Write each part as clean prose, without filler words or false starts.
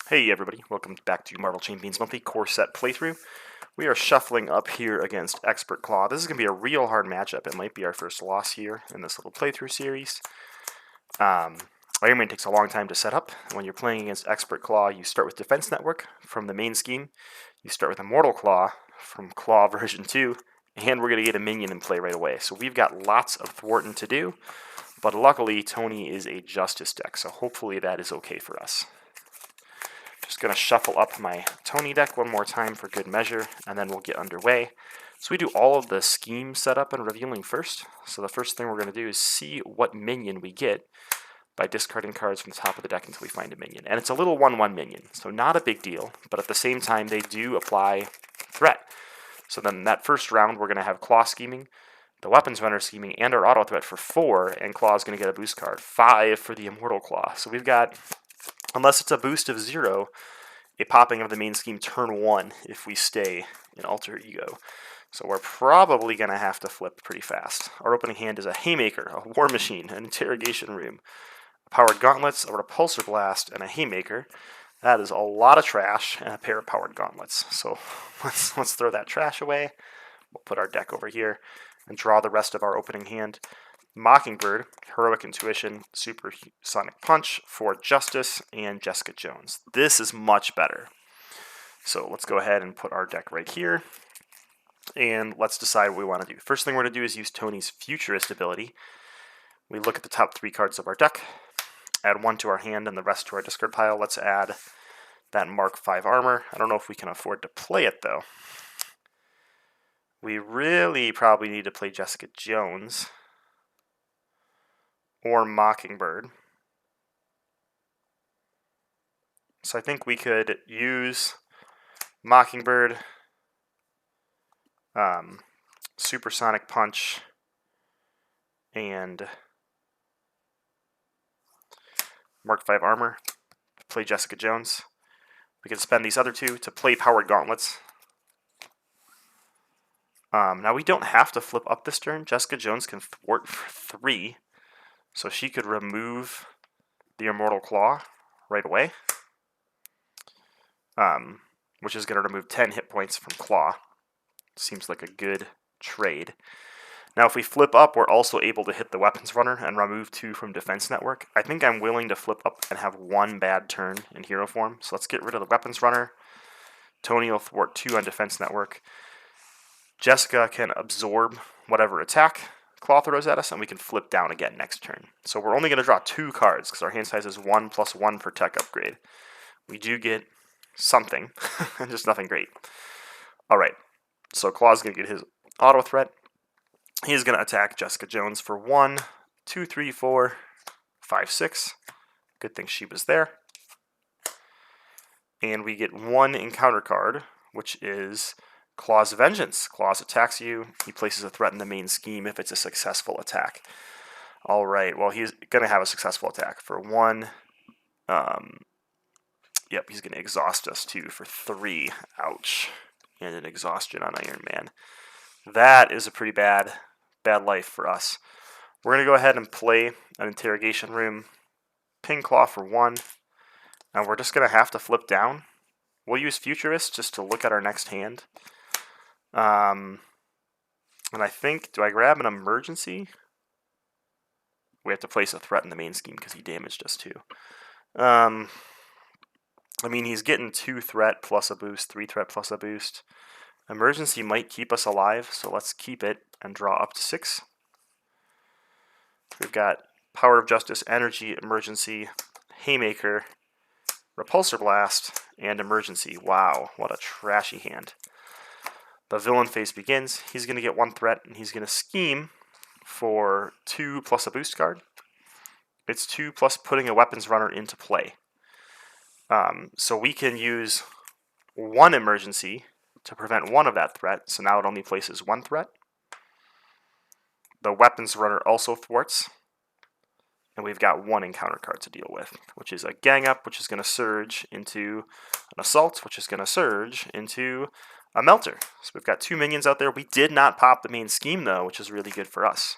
Hey everybody, welcome back to Marvel Champions Monthly Core Set Playthrough. We are shuffling up here against Expert Klaw. This is going to be a real hard matchup. It might be our first loss here in this little playthrough series. Iron Man takes a long time to set up. When you're playing against Expert Klaw, you start with Defense Network from the main scheme. You start with Immortal Klaw from Klaw version 2, and we're going to get a minion in play right away. So we've got lots of thwarting to do, but luckily Tony is a Justice deck, so hopefully that is okay for us. Just going to shuffle up my Tony deck one more time for good measure, and then we'll get underway. So we do all of the scheme setup and revealing first. So the first thing we're going to do is see what minion we get by discarding cards from the top of the deck until we find a minion. And it's a little 1/1 minion, so not a big deal, but at the same time they do apply threat. So then that first round we're going to have Klaw scheming, the Weapons Runner scheming, and our auto threat for 4, and Klaw is going to get a boost card, 5 for the Immortal Klaw. So we've got, unless it's a boost of 0, a popping of the main scheme turn 1 if we stay in Alter Ego. So we're probably going to have to flip pretty fast. Our opening hand is a Haymaker, a War Machine, an Interrogation Room, Powered Gauntlets, a Repulsor Blast, and a Haymaker. That is a lot of trash and a pair of Powered Gauntlets. So let's throw that trash away. We'll put our deck over here and draw the rest of our opening hand. Mockingbird, Heroic Intuition, Supersonic Punch, for Justice, and Jessica Jones. This is much better. So let's go ahead and put our deck right here, and let's decide what we want to do. First thing we're going to do is use Tony's Futurist ability. We look at the top 3 cards of our deck, add 1 to our hand and the rest to our discard pile. Let's add that Mark 5 armor. I don't know if we can afford to play it, though. We really probably need to play Jessica Jones or Mockingbird. So I think we could use Mockingbird, Supersonic Punch, and Mark 5 armor to play Jessica Jones. We can spend these other 2 to play Powered Gauntlets. Now we don't have to flip up this turn. Jessica Jones can thwart for 3. So she could remove the Immortal Klaw right away, which is going to remove 10 hit points from Klaw. Seems like a good trade. Now, if we flip up, we're also able to hit the Weapons Runner and remove 2 from Defense Network. I think I'm willing to flip up and have 1 bad turn in hero form. So let's get rid of the Weapons Runner. Tony will thwart 2 on Defense Network. Jessica can absorb whatever attack Klaw throws at us, and we can flip down again next turn. So we're only going to draw 2 cards because our hand size is 1 + 1 per tech upgrade. We do get something, just nothing great. All right, so Klaw's going to get his auto threat. He's going to attack Jessica Jones for 1, 2, 3, 4, 5, 6. Good thing she was there. And we get 1 encounter card, which is Klaw's Vengeance. Klaw attacks you. He places a threat in the main scheme if it's a successful attack. All right, well, he's going to have a successful attack for 1. Yep, he's going to exhaust us too for 3. Ouch. And an exhaustion on Iron Man. That is a pretty bad life for us. We're going to go ahead and play an Interrogation Room, ping Klaw for 1, and we're just going to have to flip down. We'll use Futurist just to look at our next hand. And I think, do I grab an Emergency? We have to place a threat in the main scheme because he damaged us too. I mean, he's getting 2 threat plus a boost, 3 threat plus a boost. Emergency might keep us alive, so let's keep it and draw up to 6. We've got Power of Justice, Energy, Emergency, Haymaker, Repulsor Blast, and Emergency. Wow, what a trashy hand. The villain phase begins. He's going to get 1 threat, and he's going to scheme for 2 plus a boost card. It's 2 plus putting a Weapons Runner into play. So we can use 1 Emergency to prevent 1 of that threat, so now it only places 1 threat. The Weapons Runner also thwarts, and we've got 1 encounter card to deal with, which is a Gang Up, which is going to surge into an Assault, which is going to surge into a Melter. So we've got 2 minions out there. We did not pop the main scheme, though, which is really good for us.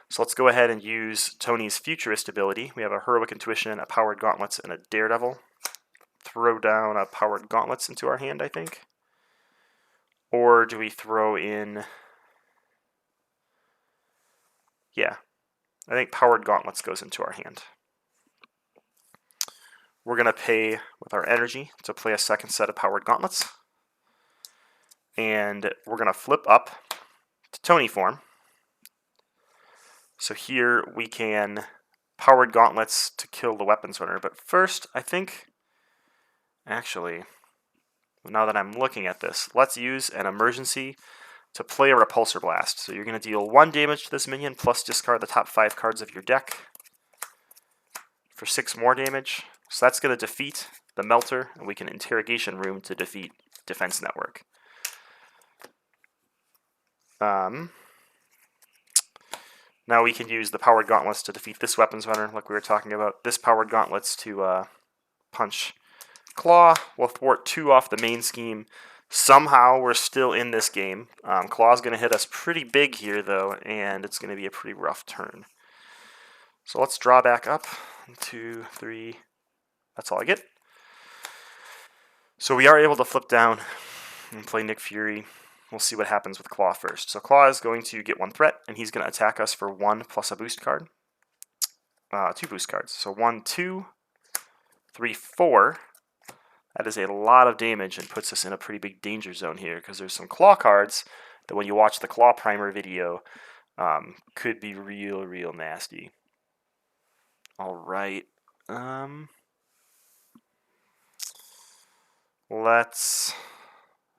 So let's go ahead and use Tony's Futurist ability. We have a Heroic Intuition, a Powered Gauntlets, and a Daredevil. throw down a Powered Gauntlets into our hand, I think. Or do we throw in... Yeah, I think Powered Gauntlets goes into our hand. We're going to pay with our energy to play a second set of Powered Gauntlets. And we're going to flip up to Tony form. So here we can Powered Gauntlets to kill the Weapons Runner. But first, I think, actually, now that I'm looking at this, let's use an emergency to play a Repulsor Blast. So you're going to deal 1 damage to this minion, plus discard the top 5 cards of your deck for 6 more damage. So that's going to defeat the Melter, and we can Interrogation Room to defeat Defense Network. Now we can use the Powered Gauntlets to defeat this Weapons Runner, like we were talking about. This Powered Gauntlets to punch Klaw. We'll thwart 2 off the main scheme. Somehow we're still in this game. Klaw's going to hit us pretty big here, though, and it's going to be a pretty rough turn. So let's draw back up. 1, 2, 3. That's all I get. So we are able to flip down and play Nick Fury. We'll see what happens with Klaw first. So Klaw is going to get 1 threat, and he's going to attack us for 1 plus a boost card. 2 boost cards. So 1, 2, 3, 4. That is a lot of damage and puts us in a pretty big danger zone here, because there's some Klaw cards that when you watch the Klaw primer video could be real nasty. Alright. Let's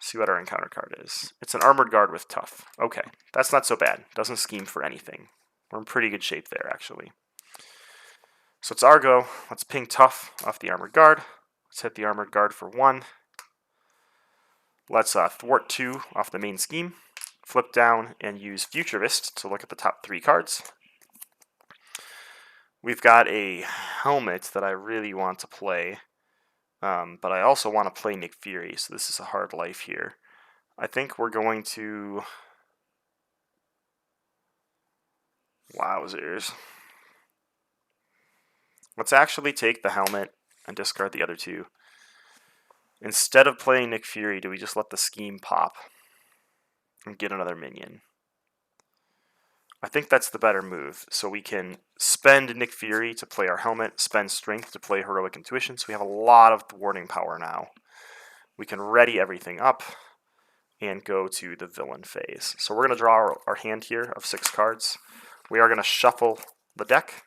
see what our encounter card is. It's an Armored Guard with Tough. Okay, that's not so bad. Doesn't scheme for anything. We're in pretty good shape there, actually. So it's our go. Let's ping Tough off the Armored Guard. Let's hit the Armored Guard for 1. Let's thwart 2 off the main scheme. Flip down and use Futurist to look at the top 3 cards. We've got a helmet that I really want to play. But I also want to play Nick Fury, so this is a hard life here. I think we're going to... Wowzers. Let's actually take the helmet and discard the other 2. Instead of playing Nick Fury, do we just let the scheme pop and get another minion? I think that's the better move. So we can spend Nick Fury to play our helmet, spend Strength to play Heroic Intuition, so we have a lot of thwarting power now. We can ready everything up and go to the villain phase. So we're going to draw our hand here of 6 cards. We are going to shuffle the deck.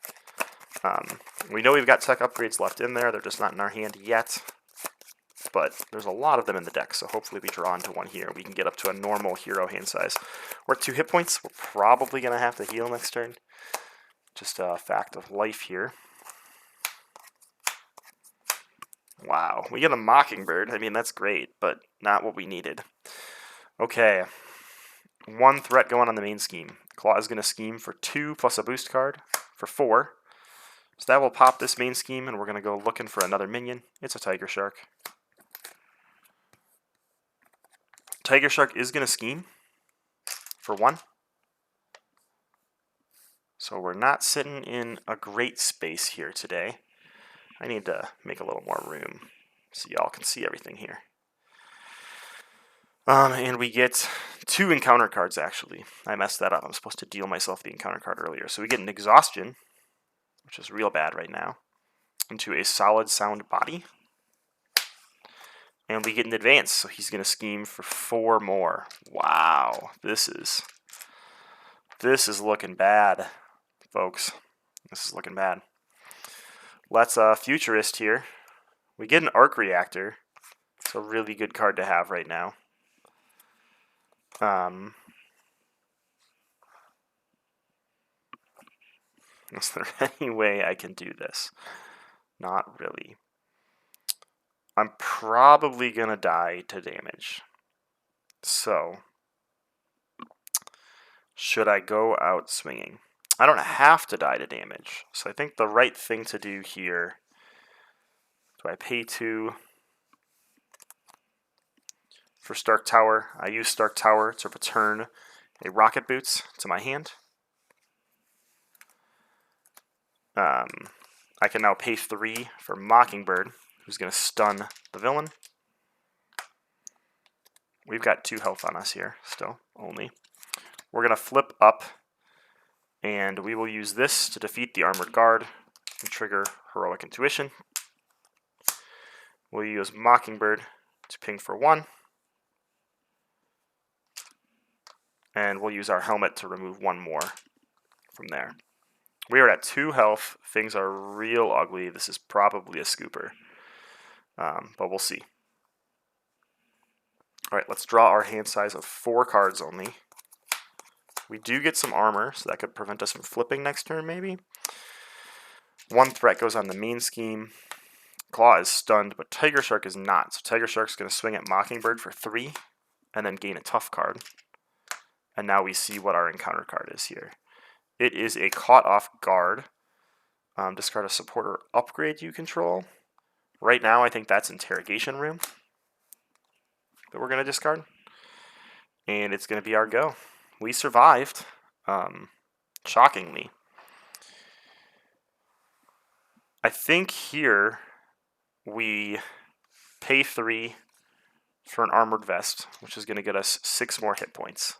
We know we've got tech upgrades left in there. They're just not in our hand yet. But there's a lot of them in the deck, so hopefully we draw into one here. We can get up to a normal hero hand size. We're at 2 hit points. We're probably going to have to heal next turn. Just a fact of life here. Wow, we get a Mockingbird. I mean, that's great, but not what we needed. Okay, 1 threat going on the main scheme. Klaw is going to scheme for 2 plus a boost card for 4. So that will pop this main scheme, and we're going to go looking for another minion. It's a Tiger Shark. Tiger Shark is going to scheme for 1. So we're not sitting in a great space here today. I need to make a little more room so y'all can see everything here. And we get 2 encounter cards, actually. I messed that up. I'm supposed to deal myself the encounter card earlier. So we get an Exhaustion, which is real bad right now, into a Solid Sound Body. And we get an Advance, so he's going to scheme for 4 more. Wow, this is looking bad, folks. This is looking bad. Let's Futurist here. We get an Arc Reactor. It's a really good card to have right now. Is there any way I can do this? Not really. I'm probably going to die to damage. So, should I go out swinging? I don't have to die to damage. So I think the right thing to do here, do I pay 2 for Stark Tower? I use Stark Tower to return a Rocket Boots to my hand. I can now pay 3 for Mockingbird, who's going to stun the villain. We've got 2 health on us here, still, only. We're going to flip up, and we will use this to defeat the armored guard and trigger Heroic Intuition. We'll use Mockingbird to ping for 1. And we'll use our helmet to remove 1 more from there. We are at 2 health. Things are real ugly. This is probably a scooper. But we'll see. Alright, let's draw our hand size of 4 cards only. We do get some armor, so that could prevent us from flipping next turn, maybe. 1 threat goes on the main scheme. Klaw is stunned, but Tiger Shark is not. So Tiger Shark's going to swing at Mockingbird for 3, and then gain a tough card. And now we see what our encounter card is here. It is a Caught Off Guard. Discard a support or upgrade you control. Right now, I think that's Interrogation Room that we're going to discard. And it's going to be our go. We survived, shockingly. I think here we pay 3 for an Armored Vest, which is going to get us 6 more hit points.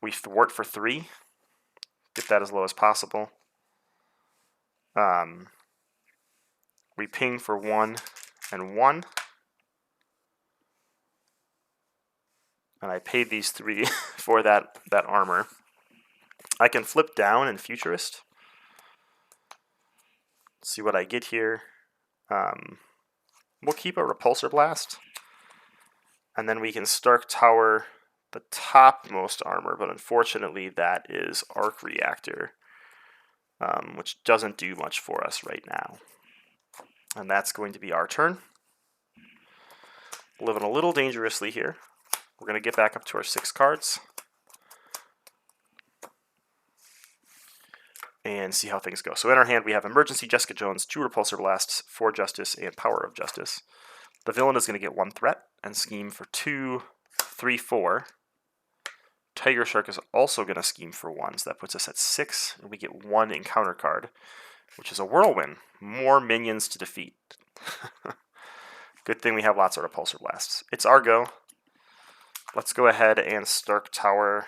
We thwart for 3, get that as low as possible. We ping for 1 and 1. And I paid these 3 for that armor. I can flip down in Futurist. See what I get here. We'll keep a Repulsor Blast. And then we can Stark Tower the topmost armor, but unfortunately that is Arc Reactor, which doesn't do much for us right now. And that's going to be our turn. Living a little dangerously here. We're going to get back up to our 6 cards. And see how things go. So in our hand we have Emergency, Jessica Jones, 2 Repulsor Blasts, 4 Justice, and Power of Justice. The villain is going to get 1 threat and scheme for 2, 3, 4. Tiger Shark is also going to scheme for 1, so that puts us at 6, and we get 1 encounter card, which is a Whirlwind. More minions to defeat. Good thing we have lots of Repulsor Blasts. It's our go. Let's go ahead and Stark Tower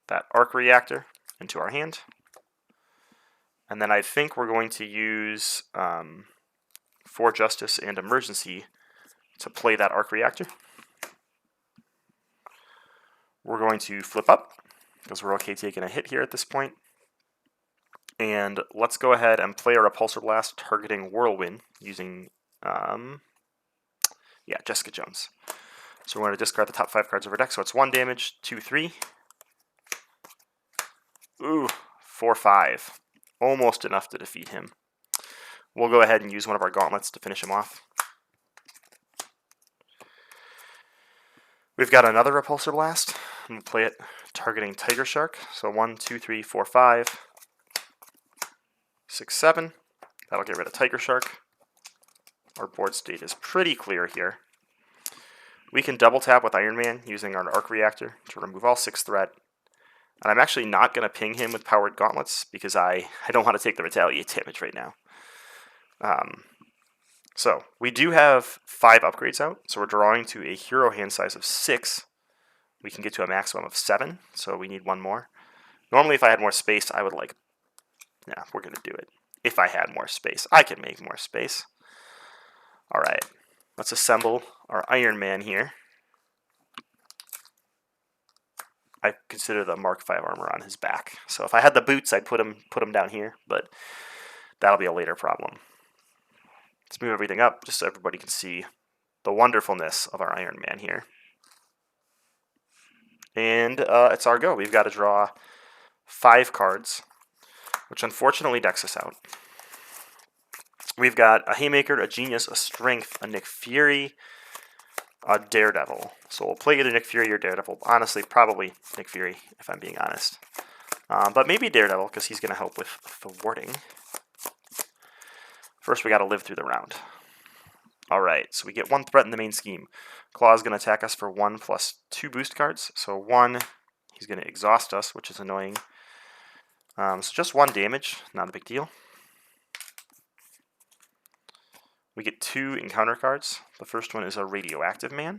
that Arc Reactor into our hand. And then I think we're going to use 4 Justice and Emergency to play that Arc Reactor. We're going to flip up, because we're okay taking a hit here at this point. And let's go ahead and play a Repulsor Blast targeting Whirlwind using, Jessica Jones. So we're going to discard the top 5 cards of our deck. So it's 1 damage, 2, 3. Ooh, 4, 5. Almost enough to defeat him. We'll go ahead and use one of our gauntlets to finish him off. We've got another Repulsor Blast. We'll play it targeting Tiger Shark. So 1, 2, 3, 4, 5, 6, 7. That'll get rid of Tiger Shark. Our board state is pretty clear here. We can double tap with Iron Man using our Arc Reactor to remove all 6 threat. And I'm actually not going to ping him with Powered Gauntlets because I don't want to take the Retaliate damage right now. So we do have 5 upgrades out, so we're drawing to a hero hand size of 6. We can get to a maximum of 7, so we need 1 more. Normally if I had more space, I would we're going to do it. If I had more space, I can make more space. Alright, let's assemble our Iron Man here. I consider the Mark V armor on his back. So if I had the boots, I'd put him down here, but that'll be a later problem. Let's move everything up just so everybody can see the wonderfulness of our Iron Man here. And it's our go. We've got to draw 5 cards, which unfortunately decks us out. We've got a Haymaker, a Genius, a Strength, a Nick Fury, a Daredevil. So we'll play either Nick Fury or Daredevil. Honestly, probably Nick Fury, if I'm being honest. But maybe Daredevil, because he's going to help with thwarting. First, we got to live through the round. Alright, so we get 1 threat in the main scheme. Klaw is going to attack us for 1 plus 2 boost cards. So 1, he's going to exhaust us, which is annoying. So just 1 damage, not a big deal. We get 2 encounter cards. The first one is a Radioactive Man.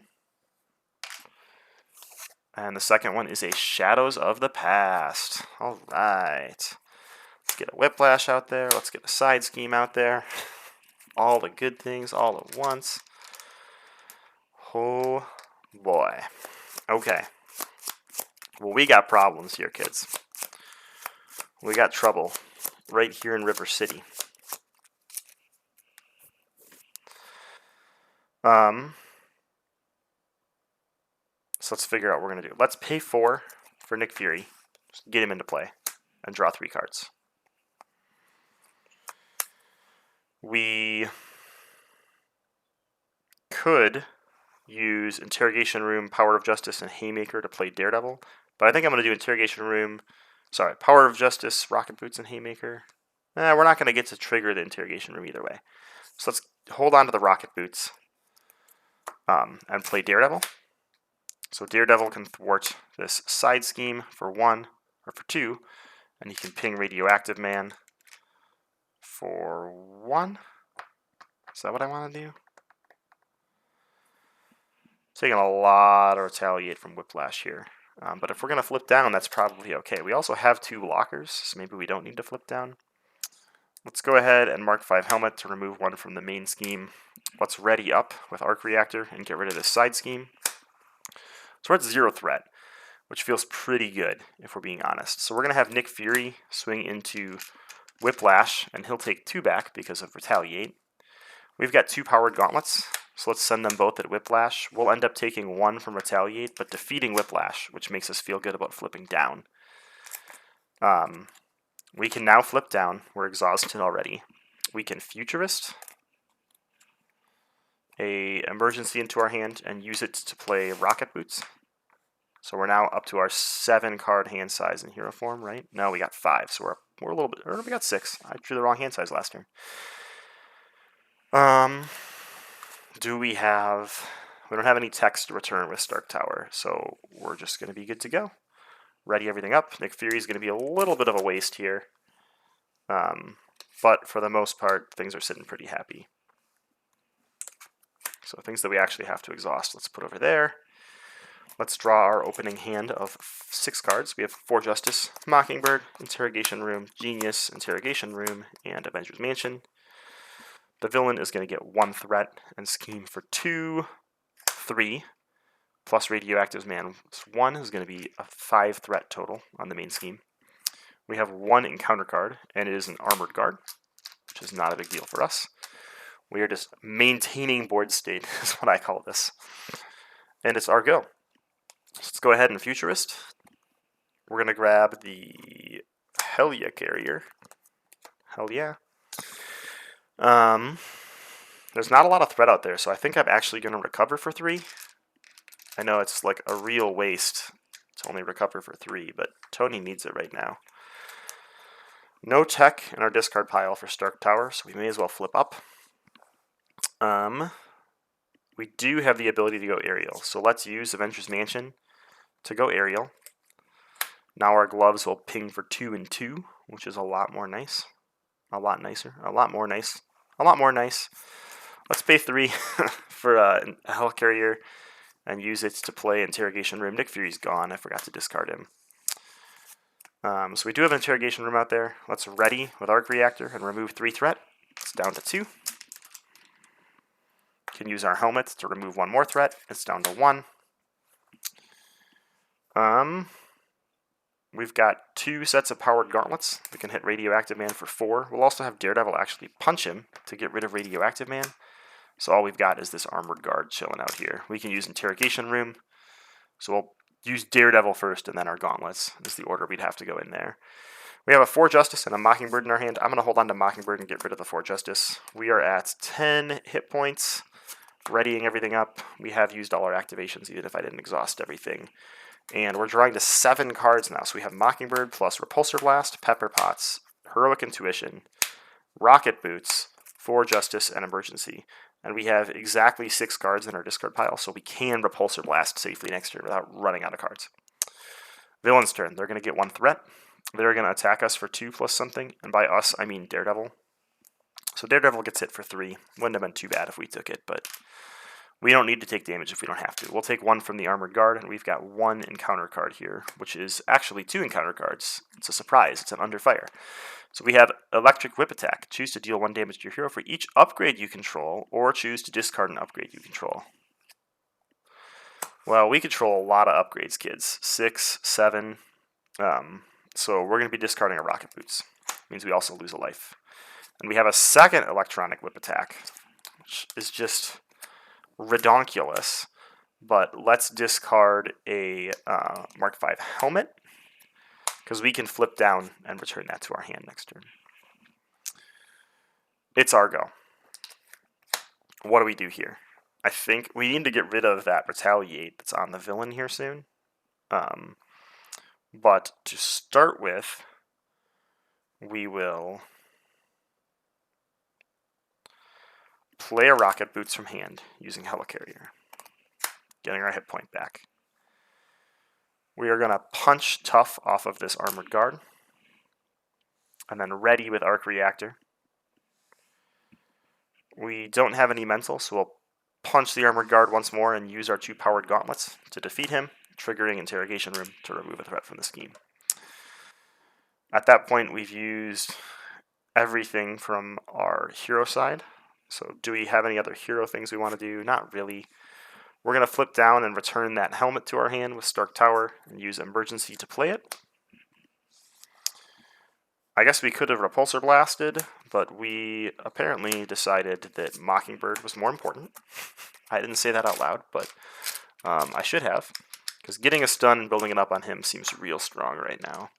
And the second one is a Shadows of the Past. All right. Let's get a Whiplash out there. Let's get a Side Scheme out there. All the good things all at once. Oh, boy. Okay. Well, we got problems here, kids. We got trouble right here in River City. So let's figure out what we're going to do. Let's pay 4 for Nick Fury. Just get him into play and draw 3 cards. We could use Interrogation Room, Power of Justice, and Haymaker to play Daredevil. But I think I'm going to do Interrogation Room, Power of Justice, Rocket Boots, and Haymaker. We're not going to get to trigger the Interrogation Room either way. So let's hold on to the Rocket Boots and play Daredevil. So Daredevil can thwart this Side Scheme for 1, or for 2, and he can ping Radioactive Man for 1. Is that what I want to do? Taking a lot to retaliate from Whiplash here. But if we're going to flip down, that's probably okay. We also have 2 blockers, so maybe we don't need to flip down. Let's go ahead and mark 5 Helmet to remove 1 from the main scheme. Let's ready up with Arc Reactor and get rid of this Side Scheme. So we're at 0 threat, which feels pretty good, if we're being honest. So we're going to have Nick Fury swing into Whiplash, and he'll take 2 back because of Retaliate. We've got 2 Powered Gauntlets, so let's send them both at Whiplash. We'll end up taking 1 from Retaliate, but defeating Whiplash, which makes us feel good about flipping down. We can now flip down. We're exhausted already. We can Futurist a emergency into our hand and use it to play Rocket Boots. So we're now up to our 7 card hand size in hero form, right? No, we got 5, so we're a little bit, or we got 6. I drew the wrong hand size last turn. We don't have any text to return with Stark Tower, so we're just going to be good to go. Ready everything up. Nick Fury's going to be a little bit of a waste here. But for the most part, things are sitting pretty happy. So things that we actually have to exhaust, let's put over there. Let's draw our opening hand of 6 cards. We have 4 Justice, Mockingbird, Interrogation Room, Genius, Interrogation Room, and Avengers Mansion. The villain is going to get 1 threat and scheme for 2, 3, plus Radioactive Man 1 is going to be a 5 threat total on the main scheme. We have 1 encounter card, and it is an Armored Guard, which is not a big deal for us. We are just maintaining board state, is what I call this. And it's our go. So let's go ahead and Futurist. We're going to grab the Hell Yeah Carrier. Hell yeah. There's not a lot of threat out there, so I think I'm actually going to recover for 3. I know it's like a real waste to only recover for 3, but Tony needs it right now. No tech in our discard pile for Stark Tower, so we may as well flip up. We do have the ability to go aerial, so let's use Avengers Mansion to go aerial. Now our gloves will ping for 2 and 2, which is a lot more nice. A lot nicer. A lot more nice. A lot more nice. Let's pay 3 for a Hell Carrier and use it to play Interrogation Room. Nick Fury's gone. I forgot to discard him. So we do have an Interrogation Room out there. Let's ready with Arc Reactor and remove 3 threat. It's down to 2. Can use our helmet to remove 1 more threat. It's down to 1. We've got 2 sets of Powered Gauntlets. We can hit Radioactive Man for 4. We'll also have Daredevil actually punch him to get rid of Radioactive Man. So all we've got is this Armored Guard chilling out here. We can use Interrogation Room. So we'll use Daredevil first and then our Gauntlets. This is the order we'd have to go in there. We have a 4 Justice and a Mockingbird in our hand. I'm going to hold on to Mockingbird and get rid of the 4 Justice. We are at 10 hit points. Readying everything up. We have used all our activations, even if I didn't exhaust everything. And we're drawing to 7 cards now. So we have Mockingbird plus Repulsor Blast, Pepper Pots, Heroic Intuition, Rocket Boots, 4 Justice, and Emergency. And we have exactly 6 cards in our discard pile, so we can Repulsor Blast safely next turn without running out of cards. Villain's turn. They're going to get 1 threat. They're going to attack us for 2 plus something. And by us, I mean Daredevil. So Daredevil gets hit for 3. Wouldn't have been too bad if we took it, but we don't need to take damage if we don't have to. We'll take 1 from the Armored Guard, and we've got 1 encounter card here, which is actually 2 encounter cards. It's a surprise. It's an under fire. So we have Electric Whip Attack. Choose to deal 1 damage to your hero for each upgrade you control, or choose to discard an upgrade you control. Well, we control a lot of upgrades, kids. 6, 7. So we're going to be discarding our Rocket Boots. Means we also lose a life. And we have a second Electronic Whip Attack, which is just redonkulous. But let's discard a Mark V helmet, because we can flip down and return that to our hand next turn. It's our go. What do we do here? I think we need to get rid of that Retaliate that's on the villain here soon. But to start with, we will play a Rocket Boots from hand using Helicarrier, getting our hit point back. We are going to punch Tough off of this Armored Guard, and then ready with Arc Reactor. We don't have any mental, so we'll punch the Armored Guard once more and use our 2 powered gauntlets to defeat him, triggering Interrogation Room to remove a threat from the scheme. At that point, we've used everything from our hero side. So do we have any other hero things we want to do? Not really. We're going to flip down and return that helmet to our hand with Stark Tower and use Emergency to play it. I guess we could have Repulsor Blasted, but we apparently decided that Mockingbird was more important. I didn't say that out loud, but I should have, because getting a stun and building it up on him seems real strong right now.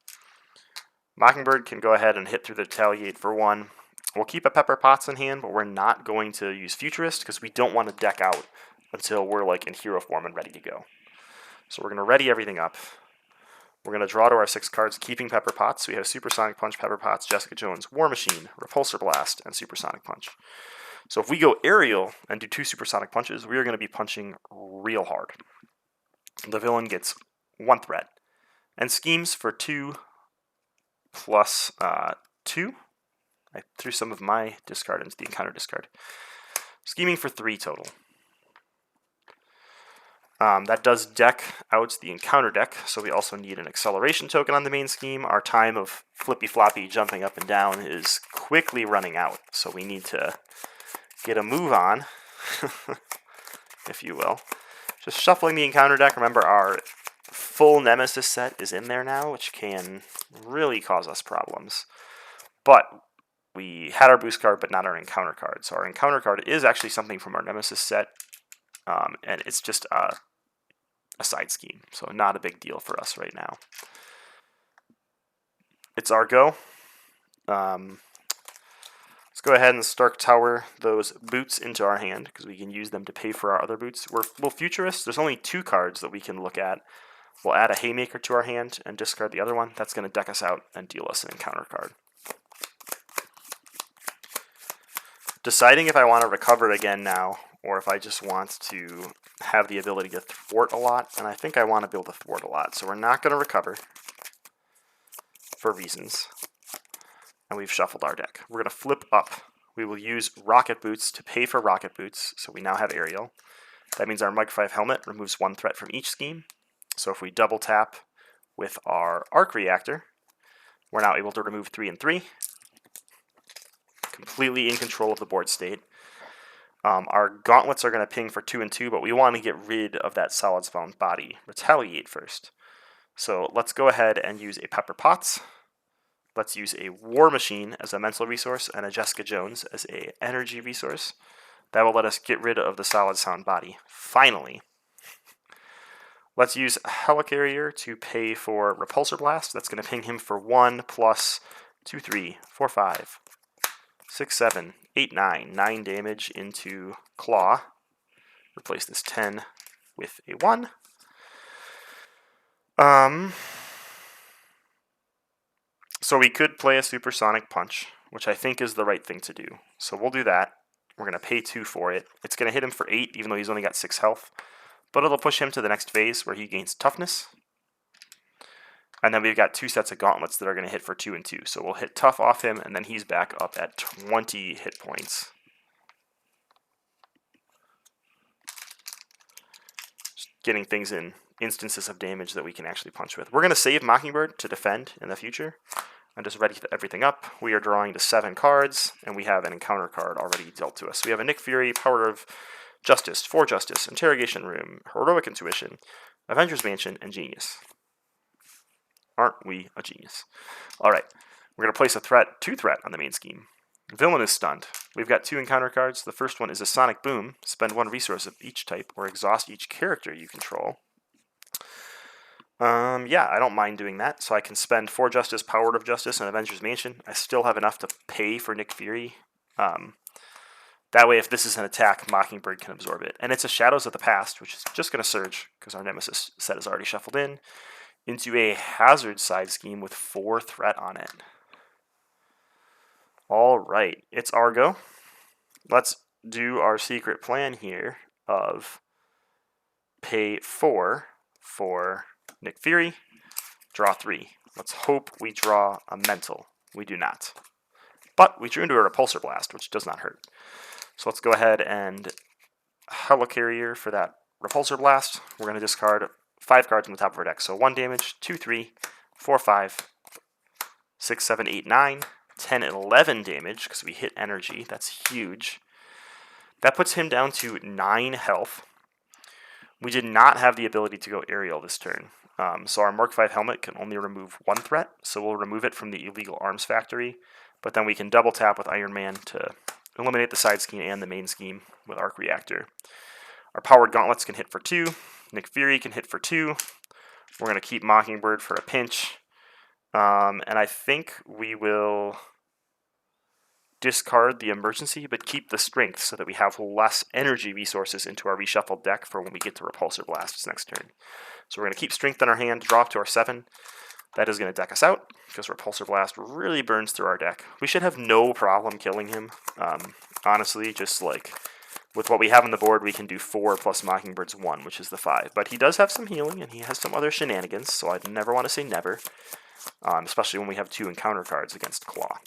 Mockingbird can go ahead and hit through the Retaliate for 1. We'll keep a Pepper Potts in hand, but we're not going to use Futurist because we don't want to deck out until we're like in hero form and ready to go. So we're going to ready everything up. We're going to draw to our 6 cards, keeping Pepper Potts. We have Supersonic Punch, Pepper Potts, Jessica Jones, War Machine, Repulsor Blast, and Supersonic Punch. So if we go aerial and do 2 Supersonic Punches, we are going to be punching real hard. The villain gets 1 threat and schemes for 2 plus 2. I threw some of my discard into the encounter discard. Scheming for 3 total. That does deck out the encounter deck, so we also need an acceleration token on the main scheme. Our time of flippy-floppy jumping up and down is quickly running out, so we need to get a move on, if you will. Just shuffling the encounter deck. Remember, our full Nemesis set is in there now, which can really cause us problems. But we had our boost card, but not our encounter card. So our encounter card is actually something from our Nemesis set, and it's just a side scheme, so not a big deal for us right now. It's our go. Let's go ahead and Stark Tower those boots into our hand, because we can use them to pay for our other boots. We'll Futurist. There's only 2 cards that we can look at. We'll add a Haymaker to our hand and discard the other one. That's going to deck us out and deal us an encounter card. Deciding if I want to recover again now, or if I just want to have the ability to thwart a lot, and I think I want to be able to thwart a lot. So we're not going to recover for reasons, and we've shuffled our deck. We're going to flip up. We will use Rocket Boots to pay for Rocket Boots, so we now have aerial. That means our Mike 5 helmet removes 1 threat from each scheme. So if we double tap with our Arc Reactor, we're now able to remove 3 and 3. Completely in control of the board state. Our gauntlets are going to ping for 2 and 2, but we want to get rid of that Solid Spawn body. Retaliate first. So let's go ahead and use a Pepper Potts. Let's use a War Machine as a mental resource and a Jessica Jones as a energy resource. That will let us get rid of the Solid Sound body. Finally. Let's use Helicarrier to pay for Repulsor Blast. That's going to ping him for 1 plus 2, 3, 4, 5. 6, 7, 8, 9. 9 damage into Klaw. Replace this 10 with a 1. So we could play a Supersonic Punch, which I think is the right thing to do. So we'll do that. We're going to pay 2 for it. It's going to hit him for 8, even though he's only got 6 health. But it'll push him to the next phase where he gains Toughness. And then we've got 2 sets of gauntlets that are going to hit for 2 and 2. So we'll hit tough off him, and then he's back up at 20 hit points. Just getting things in instances of damage that we can actually punch with. We're going to save Mockingbird to defend in the future. I'm just ready to everything up. We are drawing to 7 cards, and we have an encounter card already dealt to us. We have a Nick Fury, Power of Justice, For Justice, Interrogation Room, Heroic Intuition, Avengers Mansion, and Genius. Aren't we a genius? All right, we're going to place a 2 threat on the main scheme. Villain is stunned. We've got 2 encounter cards. The first one is a Sonic Boom. Spend 1 resource of each type or exhaust each character you control. Yeah, I don't mind doing that. So I can spend For Justice, Power of Justice, and Avengers Mansion. I still have enough to pay for Nick Fury. That way, if this is an attack, Mockingbird can absorb it. And it's a Shadows of the Past, which is just going to surge because our Nemesis set is already shuffled into a Hazard side scheme with 4 threat on it. All right, it's our go. Let's do our secret plan here of pay 4 for Nick Fury, draw 3. Let's hope we draw a mental. We do not. But we drew into a Repulsor Blast, which does not hurt. So let's go ahead and Helicarrier for that Repulsor Blast. We're going to discard 5 cards on the top of our deck. So 1 damage, 2, 3, 4, 5, 6, 7, 8, 9, 10, 11 damage because we hit energy. That's huge. That puts him down to 9 health. We did not have the ability to go aerial this turn. So our Mark V helmet can only remove 1 threat. So we'll remove it from the illegal arms factory. But then we can double tap with Iron Man to eliminate the side scheme and the main scheme with Arc Reactor. Our powered gauntlets can hit for 2. Nick Fury can hit for 2. We're going to keep Mockingbird for a pinch. And I think we will discard the emergency, but keep the strength so that we have less energy resources into our reshuffled deck for when we get to Repulsor Blasts next turn. So we're going to keep strength in our hand, draw up to our 7. That is going to deck us out, because Repulsor Blast really burns through our deck. We should have no problem killing him. Honestly, just like with what we have on the board, we can do 4 plus Mockingbird's 1, which is the 5. But he does have some healing, and he has some other shenanigans, so I'd never want to say never, especially when we have 2 encounter cards against Klaw.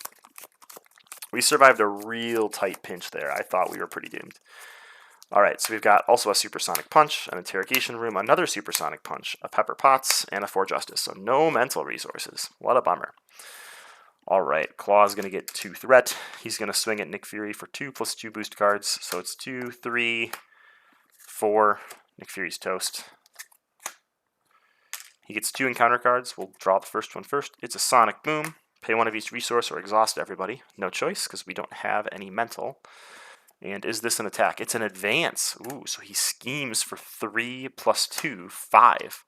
We survived a real tight pinch there. I thought we were pretty doomed. Alright, so we've got also a Supersonic Punch, an Interrogation Room, another Supersonic Punch, a Pepper Potts, and a For Justice. So no mental resources. What a bummer. Alright, Klaw's going to get 2 threat. He's going to swing at Nick Fury for 2 plus 2 boost cards. So it's 2, 3, 4. Nick Fury's toast. He gets 2 encounter cards. We'll draw the first one first. It's a Sonic Boom. Pay 1 of each resource or exhaust everybody. No choice, because we don't have any mental. And is this an attack? It's an advance. Ooh, so he schemes for 3 plus 2, 5.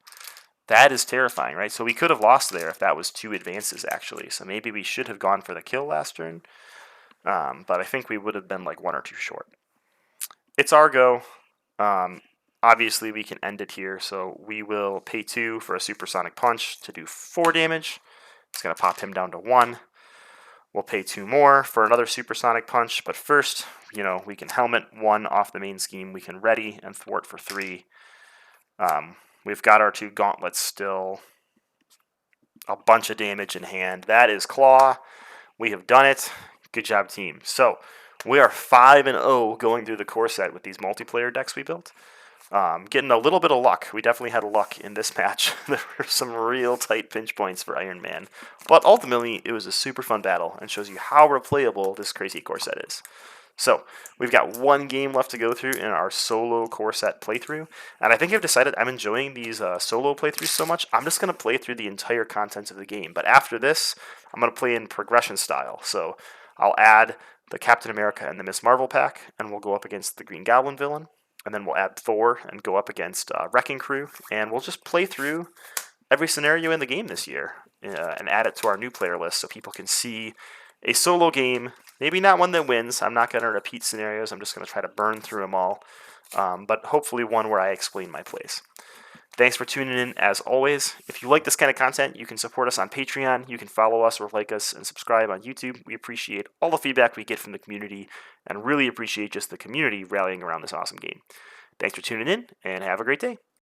That is terrifying, right? So we could have lost there if that was 2 advances, actually. So maybe we should have gone for the kill last turn. But I think we would have been like 1 or 2 short. It's our go. Obviously, we can end it here. So we will pay 2 for a Supersonic Punch to do 4 damage. It's going to pop him down to 1. We'll pay 2 more for another Supersonic Punch, but first, we can helmet 1 off the main scheme. We can ready and thwart for 3. We've got our 2 gauntlets still. A bunch of damage in hand. That is Klaw. We have done it. Good job, team. So we are 5-0 going through the core set with these multiplayer decks we built. Getting a little bit of luck. We definitely had luck in this match. There were some real tight pinch points for Iron Man. But ultimately, it was a super fun battle and shows you how replayable this crazy core set is. So, we've got 1 game left to go through in our solo core set playthrough. And I think I've decided I'm enjoying these solo playthroughs so much, I'm just going to play through the entire contents of the game. But after this, I'm going to play in progression style. So, I'll add the Captain America and the Miss Marvel pack, and we'll go up against the Green Goblin villain. And then we'll add Thor and go up against Wrecking Crew. And we'll just play through every scenario in the game this year and add it to our new player list so people can see a solo game. Maybe not one that wins. I'm not going to repeat scenarios. I'm just going to try to burn through them all. But hopefully one where I explain my plays. Thanks for tuning in as always. If you like this kind of content, you can support us on Patreon. You can follow us or like us and subscribe on YouTube. We appreciate all the feedback we get from the community and really appreciate just the community rallying around this awesome game. Thanks for tuning in and have a great day.